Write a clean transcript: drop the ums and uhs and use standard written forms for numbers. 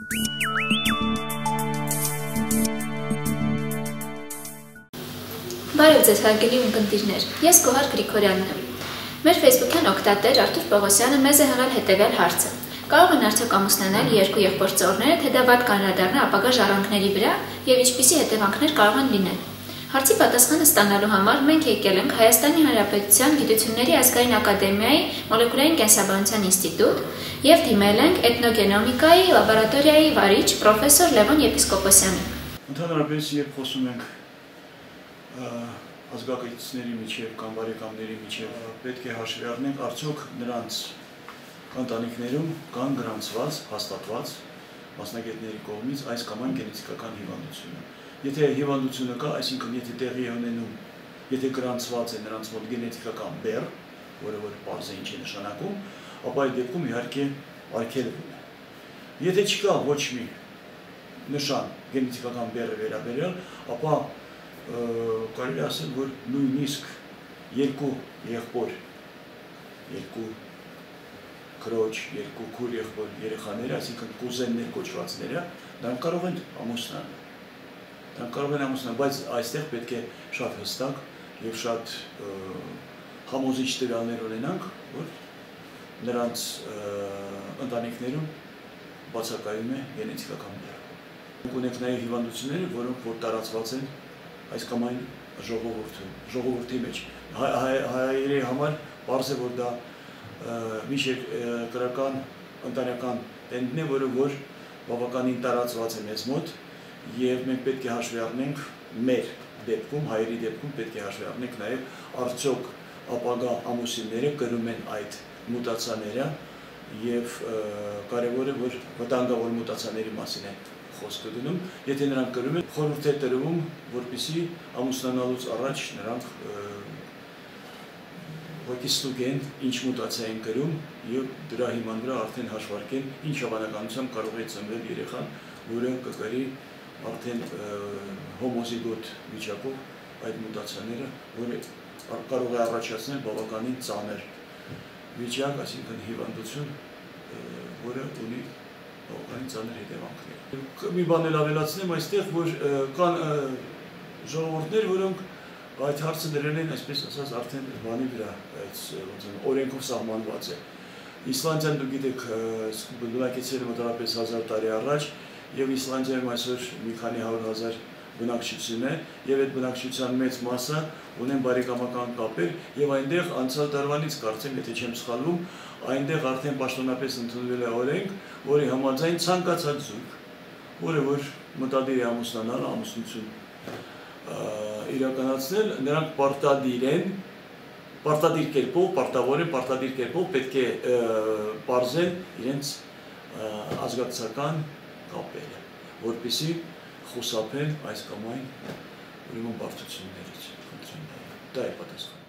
Բարև ձեզ հարգելի ունկնդիրներ, ես Գոհար Գրիգորյանն եմ։ Մեր Facebook-յան օգտատեր Արթուր Պողոսյանը մեզ է հղել հետևյալ հարցը. կարող են արդյոք ամուսնանալ երկու եղբոր ծոռները, թե դա վատ կանրադառնա ապագա ժառանգների վրա եւ ինչպիսի հետևանքներ կարող են լինել։ Հարցի պատասխանը ստանալու համար մենք եկել ենք Հայաստանի Հանրապետության Գիտությունների ազգային ակադեմիայի մոլեկուլային կենսաբանության ինստիտուտ եւ դիմել ենք էթնոգենոմիկայի լաբորատորիայի վարիչ պրոֆեսոր Լևոն Եպիսկոպոսյանին։ Ընդհանրապես, երբ խոսում ենք ազգակցությունների միջև կամ բարեկամների միջև, պետք է հաշվի առնենք արդյոք նրանց ընտանիքներում կան գրանցված, հաստատված մասնագետների կողմից այս կամ այն գենետիկական հիվանդությունը։ Եթե հիվանդությունը կա, այսինքն եթե տեղի է ունենում, եթե գրանցված է նրանց մոտ գենետիկական բեռ, որը որ պարզ է ինչ է նշանակում, ապա այդ դեպքում իհարկե արգելվում է։ Եթե չկա ոչ մի նշան գենետիկական բեռը վերաբերյալ, ապա կարելի ասել, որ նույնիսկ երկու եղբոր, երկու քրոջ, երկու քուր եղբոր երեխաները, այսինքն կուզեններ կոչվածները, նրանք կարող են ամուսնանալ։ Նրանք կարող են ամուսնանալ, բայց այստեղ պետք է շատ հստակ եւ շատ համոզիչ տվյալներ ունենանք, որ նրանց ընտանիքներում բացակայում է գենետիկական բեռ։ Ունենք նաեւ հիվանդությունները, որոնք որ տարածված են այս կամ այն ժողովրդի մեջ։ Հայերի համար պարզ է, որ դա միջերկրական ընտանեկան տենդն է, որը որ բավականին տարածված է մեզ մոտ, եւ մենք պետք է հաշվի առնենք մեր դեպքում, հայերի դեպքում պետք է հաշվի առնենք նաեւ արդյոք ապագա ամուսինները կրում են այդ մուտացիաները եւ կարեւոր է, որ վտանգավոր մուտացիաների մասին է խոսքը դնում, եթե նրանք կրում են, խորհուրդ է տրվում, որպեսզի ամուսնանալուց առաջ նրանք հոգեստուգեն ինչ մուտացիա են կրում եւ դրա հիման վրա արդեն հաշվարկեն ինչ հավանականությամբ կարող է ծնվել երեխան, որը կկրի արդեն հոմոզիգոտ վիճակով այդ մուտացիաները, որը կարող է առաջացնել բավականին ծանր վիճակ, այսինքն հիվանդություն, որը ունի բավականին ծանր հետևանքներ։ Մի բան էլ ավելացնեմ այստեղ, որ կան ժողովուրդներ, որոնք այդ հարցը դրել են, այսպես ասած, արդեն բանի վրա, օրենքով սահմանված է։ Իսլանդիան, դուք գիտեք, բնակեցել է մոտավորապես 1000 տարի առաջ, եւ Իսլանդիայում այսօր մի քանի 100,000 բնակչություն է, եւ այդ բնակչության մեծ մասը ունեն բարեկամական կապեր, եւ այնտեղ անցյալ տարվանից կարծեմ, եթե չեմ սխալվում, այնտեղ արդեն պաշտոնապես ընդունվել է օրենք, որի համաձայն ցանկացած զույգ, որը որ մտադիր է ամուսնանալ, ամուսնություն իրականացնել, նրանք պարտադիր կերպով պետք է պարզեն իրենց ազգակցական կապերը, որպեսզի խուսափեն այս կամ այն ուրեմն բարդություններից։ Դա է պատասխանը։